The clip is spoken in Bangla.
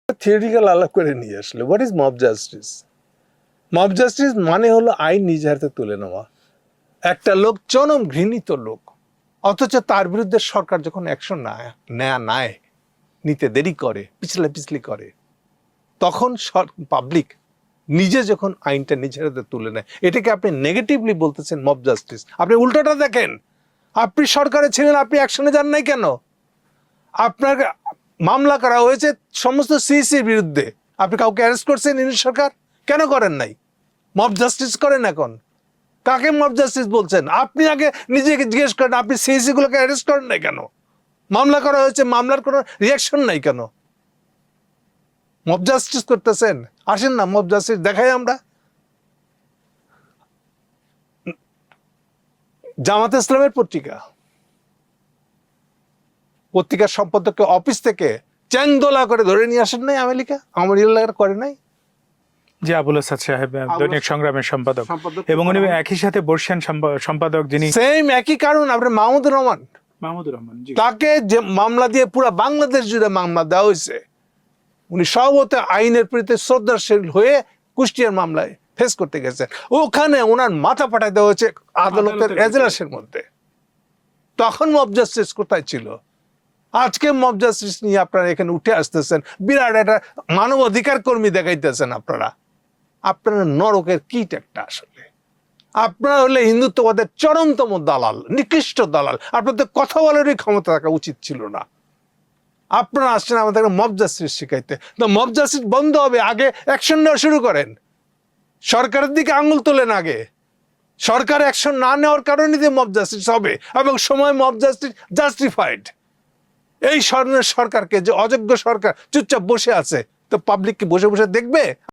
থিওরিটিক্যাল আলাপ করে নিয়ে আসলে what is mob justice? Mob justice মানে হলো আইন নিজের হাতে তুলে নেওয়া। একটা লোক চরম ঘৃণিত লোক, অথচ তার বিরুদ্ধে সরকার যখন অ্যাকশন নেয় নিতে দেরি করে, পিছলি করে, তখন পাবলিক নিজে যখন আইনটা নিজের হাতে তুলে নেয়, এটাকে আপনি নেগেটিভলি বলতেছেন মব জাস্টিস। আপনি উল্টোটা দেখেন, আপনি সরকারে ছিলেন, আপনি অ্যাকশনে যান নাই কেন? আপনার মামলা করা হয়েছে সমস্ত সিইসির বিরুদ্ধে, আপনি কাউকে অ্যারেস্ট করছেন ইউনিট সরকার? কেন করেন নাই? মব জাস্টিস করেন এখন। কাকে মব জাস্টিস বলছেন? আপনি আগে নিজেকে জিজ্ঞেস করেন, আপনি সিইসি গুলোকে অ্যারেস্ট করেন নাই কেন? মামলা করা হয়েছে, মামলার কোনো রিয়াকশন নাই কেন? মব জাস্টিস করতেছেন? আসেন না মব জাস্টিস দেখাই আমরা। জামাত ইসলামের পত্রিকার সম্পাদককে অফিস থেকে চ্যাংদোলা করে ধরে নিয়ে আসেন নাই আমেরিকা করে নাই? জি, আবুল আসাদ সাহেব দৈনিক সংগ্রামের সম্পাদক, এবং উনি একই সাথে বর্ষিয়ান সম্পাদক, যিনি সেম একই কারণ। আপনার মাহমুদুর রহমান, জি, তাকে যে মামলা দিয়ে পুরো বাংলাদেশ জুড়ে মামলা দেওয়া হয়েছে, উনি সর্বত আইনের প্রতি শ্রদ্ধাশীল হয়ে কুষ্টিয়ার মামলায় ফেস করতে গেছেন, ওখানে ওনার মাথা পাঠায় দেওয়া হয়েছে আদালতের এজলাসের মধ্যে। তখন মব জাস্টিস কোথায় ছিল? আজকে মব জাস্টিস নিয়ে আপনারা এখানে উঠে আসতেছেন, বিরাট একটা মানবাধিকার কর্মী দেখাইতেছেন। আপনারা নরকের কীট একটা। আসলে আপনারা হলে হিন্দুত্ববাদের চরমতম দালাল, নিকৃষ্ট দালাল। আপনাদের কথা বলারই ক্ষমতা থাকা উচিত ছিল না। আপনারা আসছেন আমাদেরকে মব জাস্টিস শিখাইতে। তো মব জাস্টিস বন্ধ হবে, আগে অ্যাকশন নেওয়া শুরু করেন, সরকারের দিকে আঙুল তোলেন আগে। সরকার অ্যাকশন না নেওয়ার কারণে যে মব জাস্টিস হবে, এবং সময় মব জাস্টিস জাস্টিফাইড। এই সরকারকে, যে অযোগ্য সরকার চুপচাপ বসে আছে, তো পাবলিক কি বসে বসে দেখবে?